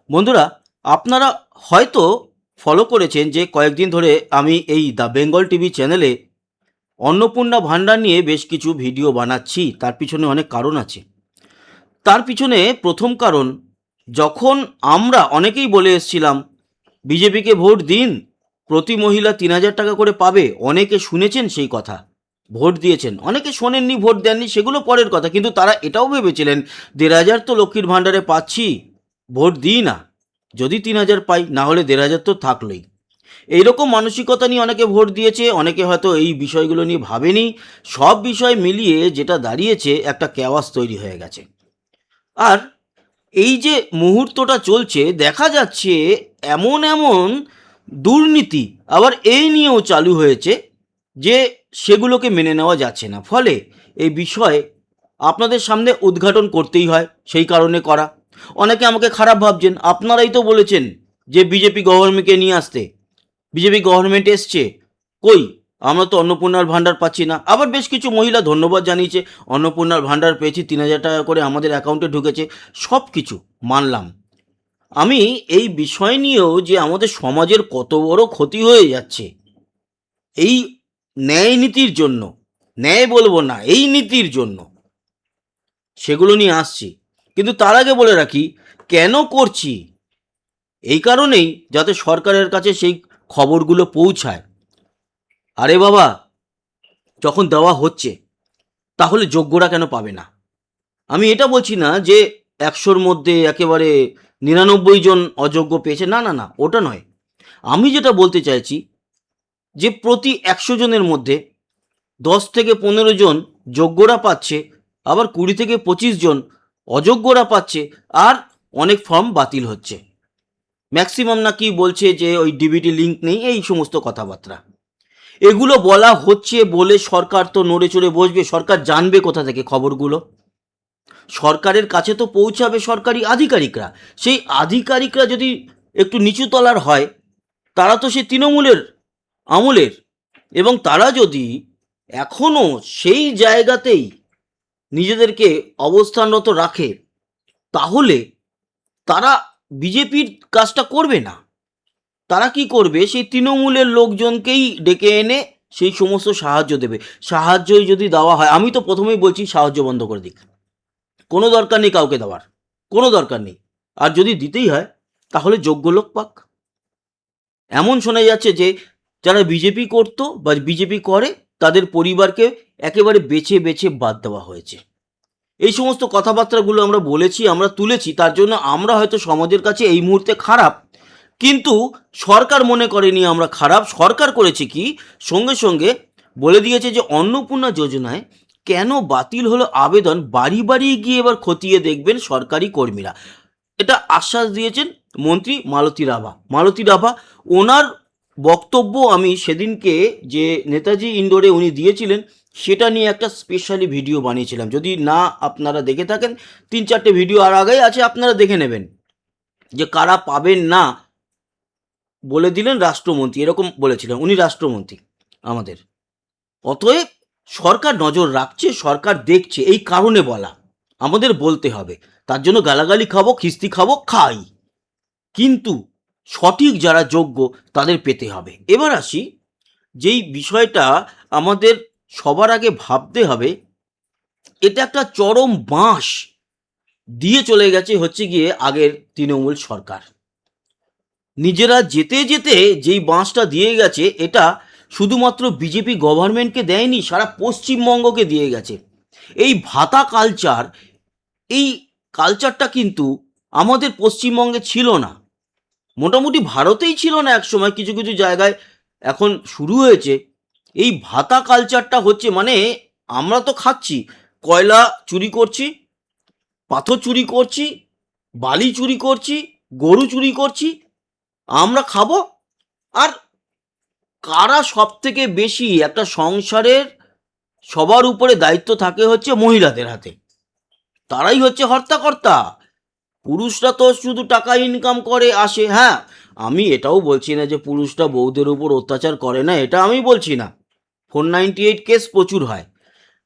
বন্ধুরা, আপনারা হয়তো ফলো করেছেন যে কয়েকদিন ধরে আমি এই দ্য বেঙ্গল টিভি চ্যানেলে অন্নপূর্ণা ভাণ্ডার নিয়ে বেশ কিছু ভিডিও বানাচ্ছি। তার পিছনে অনেক কারণ আছে। তার পিছনে প্রথম কারণ, যখন আমরা অনেকেই বলে এসছিলাম বিজেপিকে ভোট দিন, প্রতি মহিলা ৩,০০০ টাকা করে পাবে, অনেকে শুনেছেন সেই কথা, ভোট দিয়েছেন, অনেকে শোনেননি, ভোট দেননি, সেগুলো পরের কথা। কিন্তু তারা এটাও ভেবেছিলেন ১,৫০০ তো লক্ষ্মীর ভাণ্ডারে পাচ্ছি, ভোট দিই না, যদি ৩,০০০ পাই, না হলে ১,৫০০ তো থাকলোই। এইরকম মানসিকতা নিয়ে অনেকে ভোট দিয়েছে, অনেকে হয়তো এই বিষয়গুলো নিয়ে ভাবেনি। সব বিষয় মিলিয়ে যেটা দাঁড়িয়েছে, একটা কেওয়াস তৈরি হয়ে গেছে। আর এই যে মুহূর্তটা চলছে, দেখা যাচ্ছে এমন এমন দুর্নীতি আবার এই নিয়েও চালু হয়েছে যে সেগুলোকে মেনে নেওয়া যাচ্ছে না। ফলে এই বিষয়ে আপনাদের সামনে উদ্ঘাটন করতেই হয়, সেই কারণে করা। অনেকে আমাকে খারাপ ভাবছেন, আপনারাই তো বলেছেন যে বিজেপি গভর্নমেন্টকে নিয়ে আসতে, বিজেপি গভর্নমেন্ট এসছে, কই আমরা তো অন্নপূর্ণার ভাণ্ডার পাচ্ছি না। আবার বেশ কিছু মহিলা ধন্যবাদ জানিয়েছে, অন্নপূর্ণার ভাণ্ডার পেয়েছি, ৩,০০০ টাকা করে আমাদের অ্যাকাউন্টে ঢুকেছে। সব কিছু মানলাম। আমি এই বিষয় নিয়েও যে আমাদের সমাজের কত বড় ক্ষতি হয়ে যাচ্ছে এই ন্যায় নীতির জন্য, ন্যায় বলবো না, এই নীতির জন্য, সেগুলো নিয়ে আসছি। কিন্তু তার আগে বলে রাখি কেন করছি। এই কারণেই, যাতে সরকারের কাছে সেই খবরগুলো পৌঁছায়। আরে বাবা, যখন দেওয়া হচ্ছে, তাহলে যোগ্যরা কেন পাবে না? আমি এটা বলছি না যে ১০০-র মধ্যে একেবারে ৯৯ জন অযোগ্য পেয়েছে, না না না, ওটা নয়। আমি যেটা বলতে চাইছি যে প্রতি ১০০ জনের মধ্যে ১০ থেকে ১৫ জন যোগ্যরা পাচ্ছে, আবার ২০ থেকে ২৫ জন অযোগ্যরা পাচ্ছে, আর অনেক ফর্ম বাতিল হচ্ছে। ম্যাক্সিমাম নাকি বলছে যে ওই ডিবিটি লিঙ্ক নেই, এই সমস্ত কথাবার্তা। এগুলো বলা হচ্ছে বলে সরকার তো নড়ে চড়ে বসবে? সরকার জানবে কোথা থেকে খবরগুলো? সরকারের কাছে তো পৌঁছাবে সরকারি আধিকারিকরা। সেই আধিকারিকরা যদি একটু নিচু তলার হয়, তারা তো সে তৃণমূলের আমলের, এবং তারা যদি এখনও সেই জায়গাতেই নিজেদেরকে অবস্থানরত রাখে, তাহলে তারা বিজেপির কাজটা করবে না। তারা কি করবে? সেই তৃণমূলের লোকজনকেই ডেকে এনে সেই সমস্ত সাহায্য দেবে। সাহায্যই যদি দেওয়া হয়, আমি তো প্রথমেই বলছি সাহায্য বন্ধ করে দিক। কোনো দরকার নেই কাউকে দেওয়ার, কোনো দরকার নেই। আর যদি দিতেই হয়, তাহলে যোগ্য লোক পাক। এমন শোনা যাচ্ছে যে যারা বিজেপি করতো বা বিজেপি করে, তাদের পরিবারকে একেবারে বেছে বেছে বাদ দেওয়া হয়েছে। এই সমস্ত কথাবার্তাগুলো আমরা বলেছি, আমরা তুলেছি, তার জন্য আমরা হয়তো সমাজের কাছে এই মুহূর্তে খারাপ, কিন্তু সরকার মনে করেনি আমরা খারাপ। সরকার করেছে কি, সঙ্গে সঙ্গে বলে দিয়েছে যে অন্নপূর্ণা যোজনায় কেন বাতিল হলো আবেদন, বাড়ি বাড়ি গিয়ে এবার খতিয়ে দেখবেন সরকারি কর্মীরা। এটা আশ্বাস দিয়েছেন মন্ত্রী মালতী রাভা। ওনার বক্তব্য আমি সেদিনকে যে নেতাজি ইন্ডোরে উনি দিয়েছিলেন, সেটা নিয়ে একটা স্পেশালি ভিডিও বানিয়েছিলাম। যদি না আপনারা দেখে থাকেন, ৩-৪টে ভিডিও আর আগেই আছে, আপনারা দেখে নেবেন। যে কারা পাবেন না বলে দিলেন রাষ্ট্রমন্ত্রী, এরকম বলেছিলেন, উনি রাষ্ট্রমন্ত্রী আমাদের। অতএব সরকার নজর রাখছে, সরকার দেখছে, এই কারণে বলা। আমাদের বলতে হবে, তার জন্য গালাগালি খাবো, খিস্তি খাবো, খাই, কিন্তু সঠিক যারা যোগ্য তাদের পেতে হবে। এবার আসি, যেই বিষয়টা আমাদের সবার আগে ভাবতে হবে, এটা একটা চরম বাঁশ দিয়ে চলে গেছে হচ্ছে গিয়ে আগের তৃণমূল সরকার। নিজেরা যেতে যেতে যেই বাঁশটা দিয়ে গেছে, এটা শুধুমাত্র বিজেপি গভর্নমেন্টকে দেয়নি, সারা পশ্চিমবঙ্গকে দিয়ে গেছে। এই ভাতা কালচার, এই কালচারটা কিন্তু আমাদের পশ্চিমবঙ্গে ছিল না, মোটামুটি ভারতেই ছিল না একসময়, কিছু কিছু জায়গায় এখন শুরু হয়েছে। এই ভাতা কালচারটা হচ্ছে, মানে আমরা তো খাচ্ছি, কয়লা চুরি করছি, পাথর চুরি করছি, বালি চুরি করছি, গরু চুরি করছি, আমরা খাবো। আর কারা সব থেকে বেশি একটা সংসারের সবার উপরে দায়িত্ব থাকে হচ্ছে মহিলাদের হাতে, তারাই হচ্ছে হর্তাকর্তা। পুরুষরা তো শুধু টাকা ইনকাম করে আসে। হ্যাঁ, আমি এটাও বলছি না যে পুরুষরা বউদের উপর অত্যাচার করে না, এটা আমি বলছি না। 498 কেস প্রচুর হয়,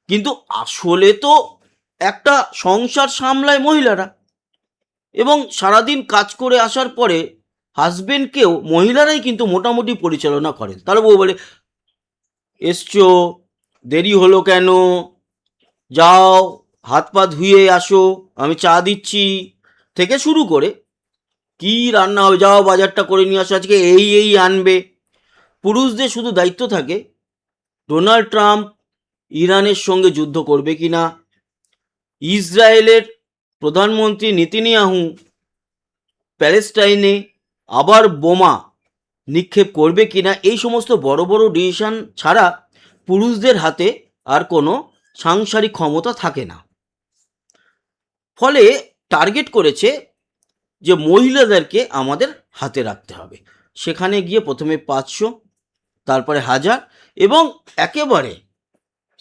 কিন্তু আসলে তো একটা সংসার সামলায় মহিলারা। এবং সারাদিন কাজ করে আসার পরে হাজবেন্ডকেও মহিলারাই কিন্তু মোটামুটি পরিচালনা করেন। তাহলে বউ বলে, এসছো, দেরি হলো কেন, যাও হাত পা ধুয়ে আসো, আমি চা দিচ্ছি, থেকে শুরু করে কি রান্না হবে, যাও বাজারটা করে নিয়ে আসো, আজকে এই আনবে। পুরুষদের শুধু দায়িত্ব থাকে ডোনাল্ড ট্রাম্প ইরানের সঙ্গে যুদ্ধ করবে কিনা, ইসরায়েলের প্রধানমন্ত্রী নেতানিয়াহু প্যালেস্টাইনে আবার বোমা নিক্ষেপ করবে কিনা, এই সমস্ত বড় বড় ডিসিশন ছাড়া পুরুষদের হাতে আর কোনো সাংসারিক ক্ষমতা থাকে না। ফলে টার্গেট করেছে যে মহিলাদেরকে আমাদের হাতে রাখতে হবে। সেখানে গিয়ে প্রথমে 500, তারপরে 1000 এবং একেবারে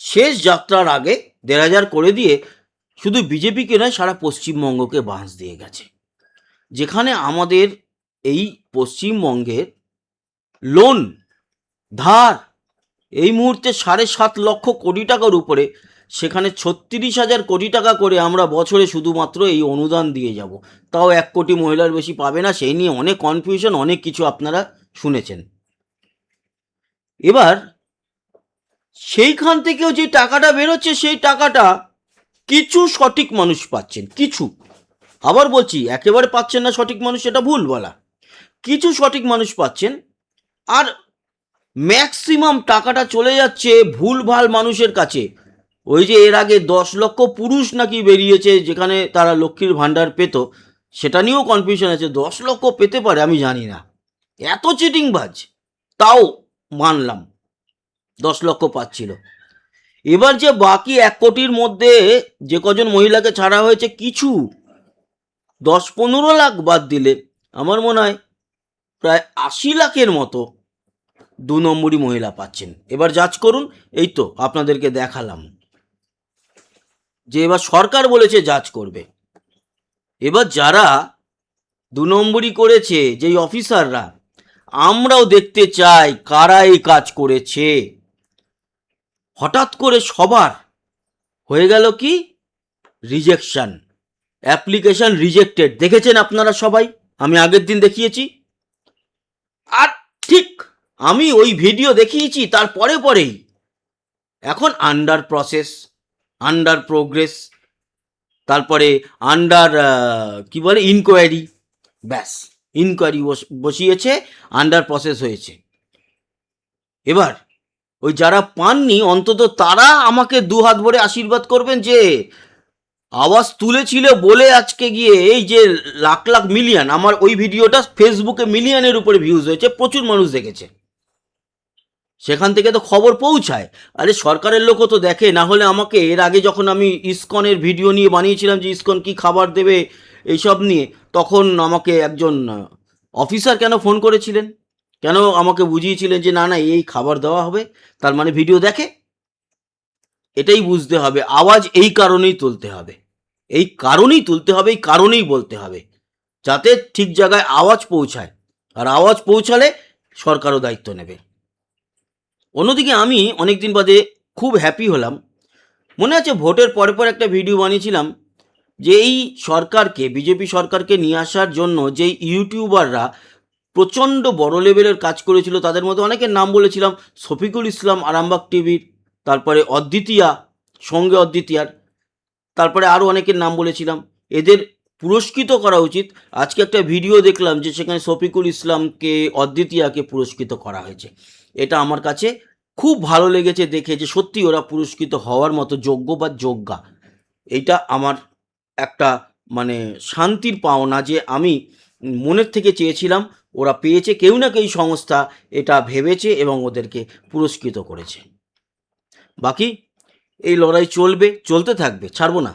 শেষ যাত্রার আগে 1500 করে দিয়ে শুধু বিজেপিকে নয় সারা পশ্চিমবঙ্গকে বাঁশ দিয়ে গেছে। যেখানে আমাদের এই পশ্চিমবঙ্গের লোন ধার এই মুহূর্তে 7.5 লক্ষ কোটি টাকার উপরে, সেখানে 36,000 কোটি টাকা করে আমরা বছরে শুধুমাত্র এই অনুদান দিয়ে যাব। তাও 1 কোটি মহিলার বেশি পাবে না, সেই নিয়ে অনেক কনফিউশন, অনেক কিছু আপনারা শুনেছেন। এবার সেইখান থেকেও যে টাকাটা বেরোচ্ছে, সেই টাকাটা কিছু সঠিক মানুষ পাচ্ছেন, কিছু, আবার বলছি একেবারে পাচ্ছেন না সঠিক মানুষ, এটা ভুল বলা, কিছু সঠিক মানুষ পাচ্ছেন, আর ম্যাক্সিমাম টাকাটা চলে যাচ্ছে ভুলভাল মানুষের কাছে। ওই যে এর আগে 10 লক্ষ পুরুষ নাকি বেরিয়েছে যেখানে তারা লক্ষ্মীর ভাণ্ডার পেত, সেটা নিয়েও কনফিউশন আছে। 10 লক্ষ পেতে পারে, আমি জানি না, এত চিটিংবাজ, তাও মানলাম 10 লক্ষ পাচ্ছিল। এবার যে বাকি 1 কোটির মধ্যে যে কজন মহিলাকে ছাড়া হয়েছে, কিছু 10-15 লাখ বাদ দিলে আমার মনে হয় প্রায় 80 লাখের মতো 2 নম্বরই মহিলা পাচ্ছেন। এবার যাচ করুন, এই তো আপনাদেরকে দেখালাম যে এবার সরকার বলেছে যাচ করবে। এবার যারা 2 নম্বরই করেছে, যেই অফিসাররা, আমরাও দেখতে চাই কারা এই কাজ করেছে। হঠাৎ করে সবার হয়ে গেল কি রিজেকশন, অ্যাপ্লিকেশন রিজেক্টেড, দেখেছেন আপনারা সবাই, আমি আগের দিন দেখিয়েছি। আর ঠিক আমি ওই ভিডিও দেখিয়েছি তার পরেই এখন আন্ডার প্রসেস, আন্ডার প্রোগ্রেস, তারপরে আন্ডার কি বলে ইনকোয়ারি, ব্যাস ইনকোয়ারি বসিয়েছে, আন্ডার প্রসেস হয়েছে। এবার ওই যারা পাননি অন্তত তারা আমাকে 2 হাত ভরে আশীর্বাদ করবেন যে আওয়াজ তুলেছিল বলে আজকে গিয়ে এই যে লাখ লাখ মিলিয়ন, আমার ওই ভিডিওটা ফেসবুকে মিলিয়নের উপরে ভিউজ হয়েছে, প্রচুর মানুষ দেখেছে, সেখান থেকে তো খবর পৌঁছায়। আরে সরকারের লোকও তো দেখে, না হলে আমাকে এর আগে যখন আমি ইসকনের ভিডিও নিয়ে বানিয়েছিলাম যে ইসকন কি খাবার দেবে এইসব নিয়ে, তখন আমাকে একজন অফিসার কেন ফোন করেছিলেন, কেন আমাকে বুঝিয়েছিলেন যে না এই খাবার দেওয়া হবে, তার মানে ভিডিও দেখে। এটাই বুঝতে হবে, আওয়াজ এই কারণেই তুলতে হবে, এই কারণেই তুলতে হবে, এই কারণেই বলতে হবে, যাতে ঠিক জায়গায় আওয়াজ পৌঁছায়, আর আওয়াজ পৌঁছালে সরকারও দায়িত্ব নেবে। অন্যদিকে আমি অনেকদিন বাদে খুব হ্যাপি হলাম, মনে আছে ভোটের পরে একটা ভিডিও বানিয়েছিলাম যে এই সরকারকে, বিজেপি সরকারকে নিয়ে আসার জন্য যেই ইউটিউবাররা প্রচণ্ড বড় লেভেলের কাজ করেছিল, তাদের মধ্যে অনেকের নাম বলেছিলাম, শফিকুল ইসলাম আরামবাগ টিভির, তারপরে অদ্বিতীয়া, সঙ্গে অদ্বিতীয়ার, তারপরে আরও অনেকের নাম বলেছিলাম, এদের পুরস্কৃত করা উচিত। আজকে একটা ভিডিও দেখলাম যে সেখানে শফিকুল ইসলামকে, অদ্বিতীয়াকে পুরস্কৃত করা হয়েছে। এটা আমার কাছে খুব ভালো লেগেছে দেখে, যে সত্যি ওরা পুরস্কৃত হওয়ার মতো যোগ্য বা যোগ্যা। এইটা আমার একটা মানে শান্তির পাওনা, যে আমি মনের থেকে চেয়েছিলাম, ওরা পেয়েছে, কেউ না কেউ সংস্থা এটা ভেবেছে এবং ওদেরকে পুরস্কৃত করেছে। বাকি এই লড়াই চলবে, চলতে থাকবে, ছাড়বো না।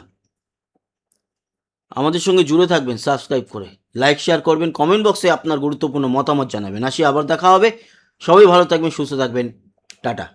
আমাদের সঙ্গে জুড়ে থাকবেন সাবস্ক্রাইব করে, লাইক শেয়ার করবেন, কমেন্ট বক্সে আপনার গুরুত্বপূর্ণ মতামত জানাবেন। আসি, আবার দেখা হবে, সবাই ভালো থাকবেন, সুস্থ থাকবেন, টাটা।